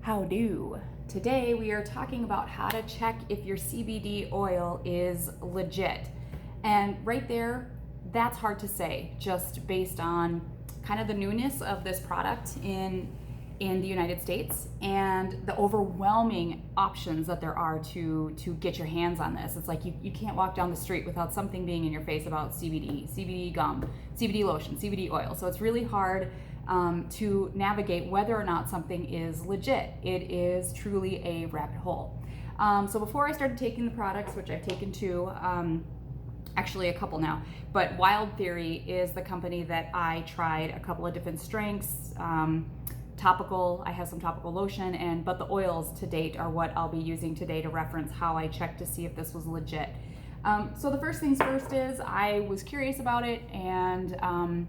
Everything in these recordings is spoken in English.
How do? Today we are talking about how to check if your CBD oil is legit. And right there, that's hard to say just based on kind of the newness of this product in the United States and the overwhelming options that there are to get your hands on this. It's like you can't walk down the street without something being in your face about CBD, CBD gum, CBD lotion, CBD oil. So it's really hard to navigate whether or not something is legit. It is truly a rabbit hole. So before I started taking the products, which I've taken two, actually a couple now, but Wild Theory is the company that I tried a couple of different strengths. Topical, I have some topical lotion, but the oils to date are what I'll be using today to reference how I checked to see if this was legit. So the first things first is I was curious about it, and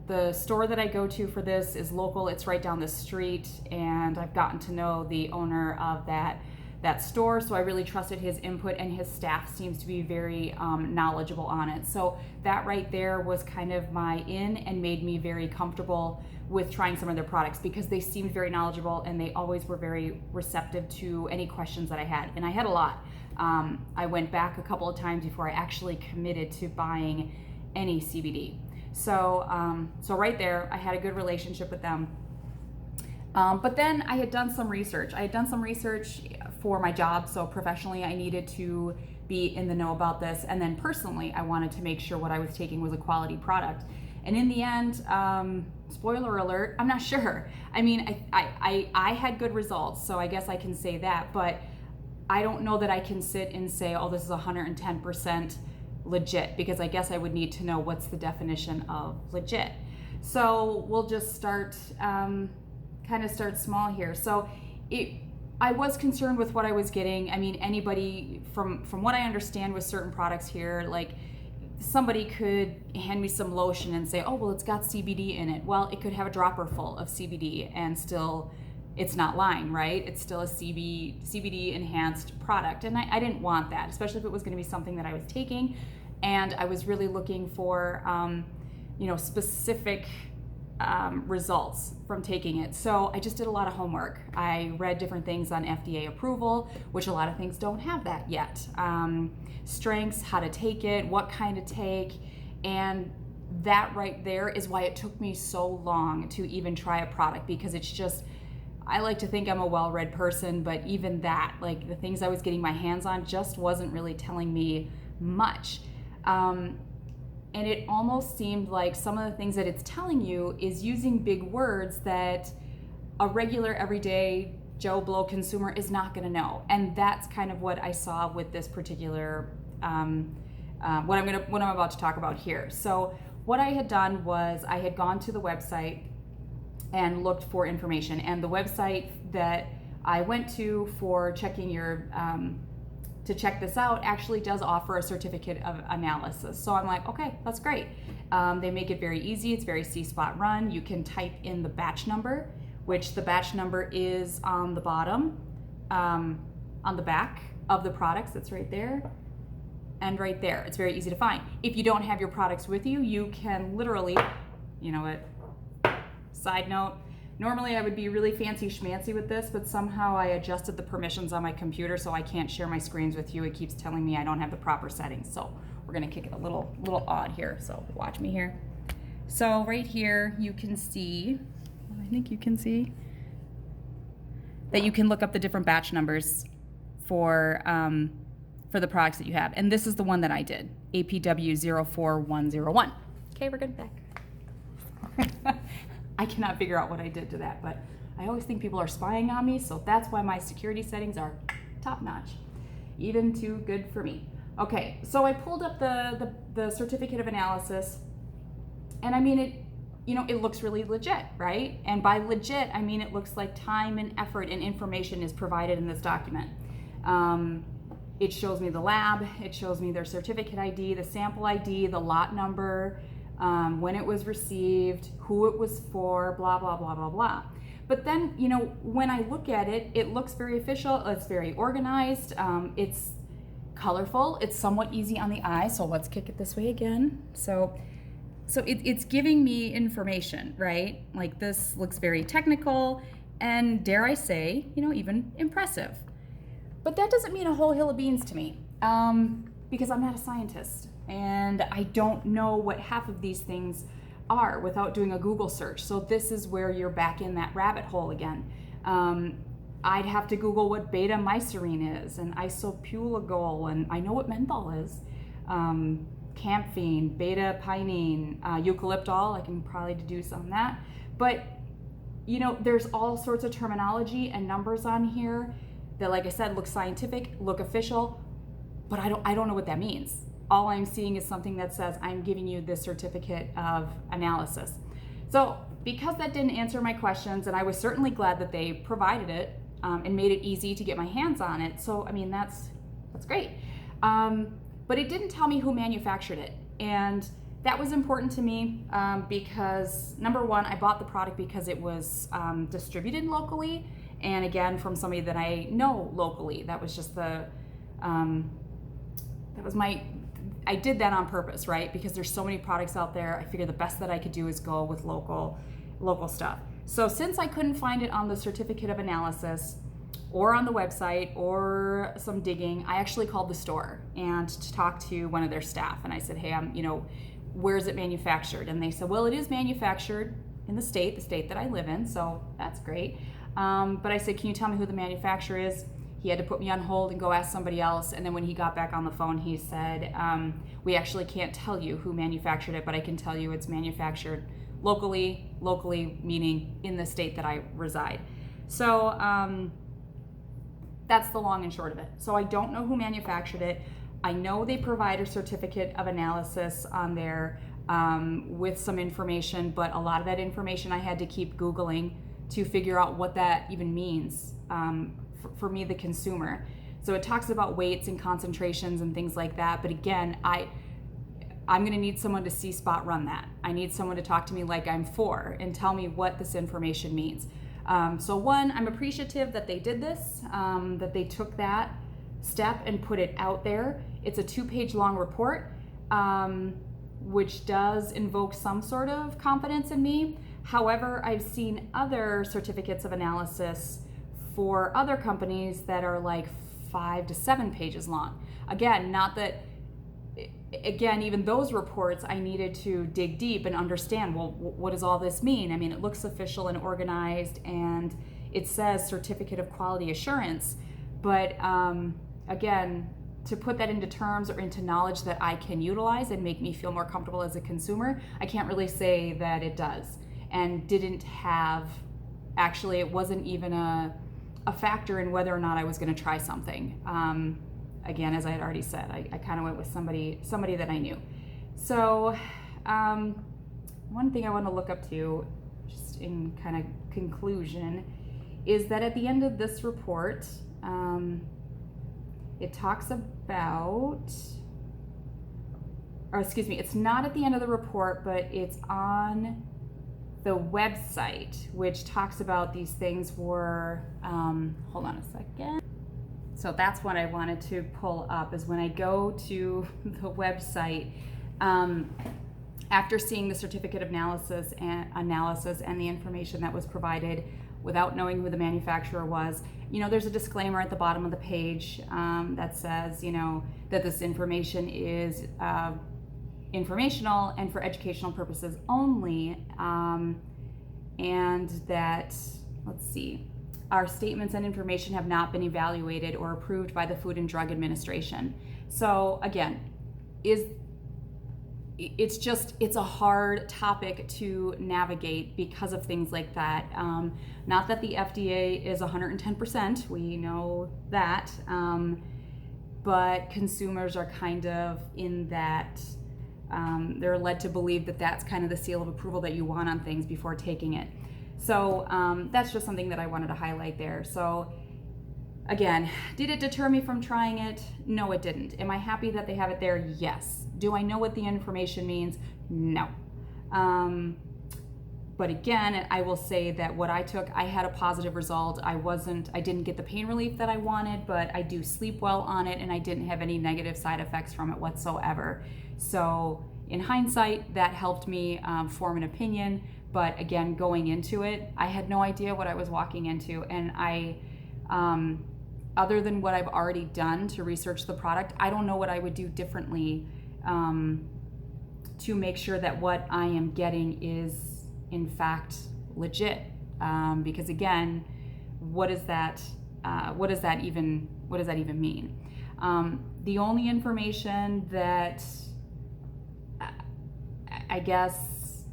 the store that I go to for this is local. It's right down the street, and I've gotten to know the owner of that store, so I really trusted his input, and his staff seems to be very knowledgeable on it. So that right there was kind of my in and made me very comfortable with trying some of their products because they seemed very knowledgeable and they always were very receptive to any questions that I had. And I had a lot. I went back a couple of times before I actually committed to buying any CBD. So right there, I had a good relationship with them. But then I had done some research. I had done some research for my job, so professionally I needed to be in the know about this, and then personally I wanted to make sure what I was taking was a quality product. And in the end, spoiler alert, I'm not sure. I mean, I had good results, so I guess I can say that, but I don't know that I can sit and say, oh, this is 110% legit, because I guess I would need to know what's the definition of legit. So we'll just start small here. So I was concerned with what I was getting. I mean, anybody from what I understand with certain products here, like somebody could hand me some lotion and say, oh, well, it's got CBD in it. Well, it could have a dropper full of CBD and still it's not lying, right? It's still a CBD enhanced product. And I didn't want that, especially if it was going to be something that I was taking. And I was really looking for, specific results from taking it. So I just did a lot of homework. I read different things on FDA approval, which a lot of things don't have that yet. Strengths, how to take it, what kind to take, and that right there is why it took me so long to even try a product, because it's just, I like to think I'm a well-read person, but even that, like the things I was getting my hands on just wasn't really telling me much. And it almost seemed like some of the things that it's telling you is using big words that a regular, everyday Joe Blow consumer is not going to know. And that's kind of what I saw with this particular, what I'm about to talk about here. So what I had done was I had gone to the website and looked for information. And the website that I went to for checking to check this out actually does offer a certificate of analysis. So I'm like, okay, that's great. They make it very easy. It's very C-spot run. You can type in the batch number, which the batch number is on the bottom, on the back of the products. It's right there and right there. It's very easy to find. If you don't have your products with you, you can literally, you know what, side note, normally I would be really fancy schmancy with this, but somehow I adjusted the permissions on my computer so I can't share my screens with you. It keeps telling me I don't have the proper settings. So we're gonna kick it a little odd here. So watch me here. So right here you can see, I think you can see that you can look up the different batch numbers for the products that you have. And this is the one that I did, APW 04101. Okay, we're good back. I cannot figure out what I did to that, but I always think people are spying on me, so that's why my security settings are top notch, even too good for me. Okay, so I pulled up the certificate of analysis, and I mean it looks really legit, right? And by legit, I mean it looks like time and effort and information is provided in this document. It shows me the lab, it shows me their certificate ID, the sample ID, the lot number, when it was received, who it was for, blah, blah, blah, blah, blah. But then, when I look at it, it looks very official, it's very organized, it's colorful, it's somewhat easy on the eye, so let's kick it this way again. So it's giving me information, right? Like this looks very technical, and dare I say, even impressive. But that doesn't mean a whole hill of beans to me, because I'm not a scientist and I don't know what half of these things are without doing a Google search. So this is where you're back in that rabbit hole again. I'd have to Google what beta-mycerine is and isopulegol, and I know what menthol is. Campheine, beta-pinene, eucalyptol, I can probably deduce some of that. But, there's all sorts of terminology and numbers on here that, like I said, look scientific, look official, but I don't know what that means. All I'm seeing is something that says I'm giving you this certificate of analysis. So because that didn't answer my questions, and I was certainly glad that they provided it and made it easy to get my hands on it. So, that's great. But it didn't tell me who manufactured it. And that was important to me because, number one, I bought the product because it was distributed locally. And again, from somebody that I know locally. That was just I did that on purpose, right? Because there's so many products out there. I figured the best that I could do is go with local stuff. So since I couldn't find it on the certificate of analysis or on the website or some digging, I actually called the store and to talk to one of their staff. And I said, hey, where is it manufactured? And they said, well, it is manufactured in the state that I live in. So that's great. But I said, can you tell me who the manufacturer is? He had to put me on hold and go ask somebody else. And then when he got back on the phone, he said, we actually can't tell you who manufactured it, but I can tell you it's manufactured locally meaning in the state that I reside. So that's the long and short of it. So I don't know who manufactured it. I know they provide a certificate of analysis on there with some information, but a lot of that information I had to keep Googling to figure out what that even means. For me, the consumer. So it talks about weights and concentrations and things like that. But again, I'm going to need someone to see spot run that. I need someone to talk to me like I'm 4 and tell me what this information means. So one, I'm appreciative that they did this, that they took that step and put it out there. It's a 2-page long report, which does invoke some sort of confidence in me. However, I've seen other certificates of analysis for other companies that are like 5 to 7 pages long. Again, even those reports, I needed to dig deep and understand, well, what does all this mean? I mean, it looks official and organized, and it says Certificate of Quality Assurance, but again, to put that into terms or into knowledge that I can utilize and make me feel more comfortable as a consumer, I can't really say that it does. And didn't have, actually, it wasn't even a factor in whether or not I was going to try something. Again, as I had already said, I kind of went with somebody that I knew. So one thing I want to look up to, just in kind of conclusion, is that at the end of this report, it talks about, it's not at the end of the report, but it's on the website, which talks about these things were, hold on a second. So that's what I wanted to pull up, is when I go to the website, after seeing the certificate of analysis and the information that was provided without knowing who the manufacturer was, there's a disclaimer at the bottom of the page that says, that this information is informational and for educational purposes only, and that, our statements and information have not been evaluated or approved by the Food and Drug Administration. So again, it's a hard topic to navigate because of things like that. Not that the FDA is 110%, we know that, but consumers are kind of in that, they're led to believe that that's kind of the seal of approval that you want on things before taking it. So that's just something that I wanted to highlight there. So again, did it deter me from trying it? No, it didn't. Am I happy that they have it there? Yes. Do I know what the information means? No. But again, I will say that what I took, I had a positive result. I didn't get the pain relief that I wanted, but I do sleep well on it, and I didn't have any negative side effects from it whatsoever. So in hindsight, that helped me form an opinion, But again, going into it, I had no idea what I was walking into. And other than what I've already done to research the product, I don't know what I would do differently to make sure that what I am getting is in fact legit. Because again, what does that even mean? The only information that I guess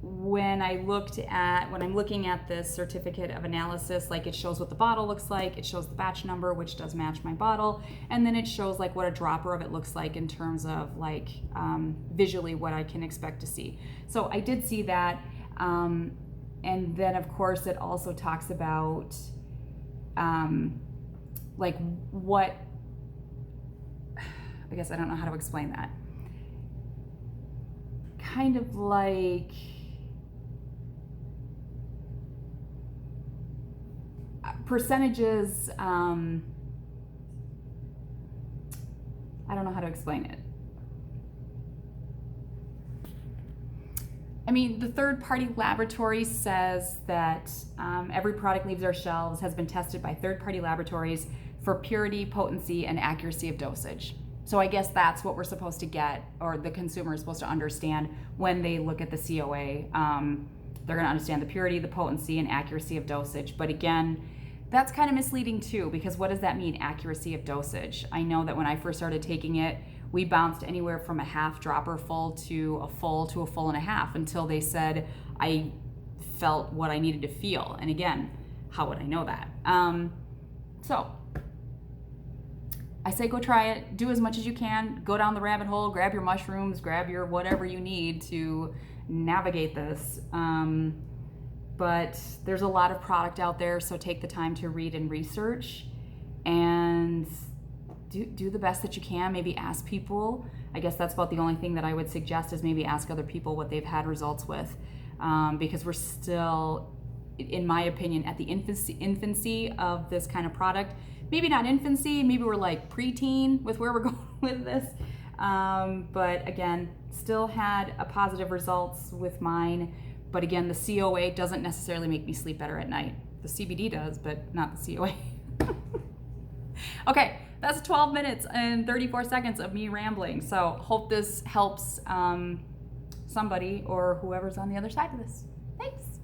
when I'm looking at this certificate of analysis, like it shows what the bottle looks like, it shows the batch number, which does match my bottle, and then it shows like what a dropper of it looks like in terms of like visually what I can expect to see. So I did see that, and then of course it also talks about like what, I guess I don't know how to explain that. Kind of like percentages, I don't know how to explain it. I mean, the third-party laboratory says that every product leaves our shelves has been tested by third-party laboratories for purity, potency, and accuracy of dosage. So I guess that's what we're supposed to get, or the consumer is supposed to understand when they look at the COA. They're going to understand the purity, the potency, and accuracy of dosage. But again, that's kind of misleading too, because what does that mean, accuracy of dosage? I know that when I first started taking it, we bounced anywhere from a half dropper full to a full and a half until they said I felt what I needed to feel. And again, how would I know that? So I say go try it, do as much as you can, go down the rabbit hole, grab your mushrooms, grab your whatever you need to navigate this. But there's a lot of product out there, so take the time to read and research and do the best that you can. Maybe ask people. I guess that's about the only thing that I would suggest, is maybe ask other people what they've had results with, because we're still, in my opinion, at the infancy of this kind of product. Maybe not infancy, maybe we're like preteen with where we're going with this. But again, still had a positive results with mine. But again, the COA doesn't necessarily make me sleep better at night. The CBD does, but not the COA. Okay, that's 12 minutes and 34 seconds of me rambling. So hope this helps somebody or whoever's on the other side of this. Thanks.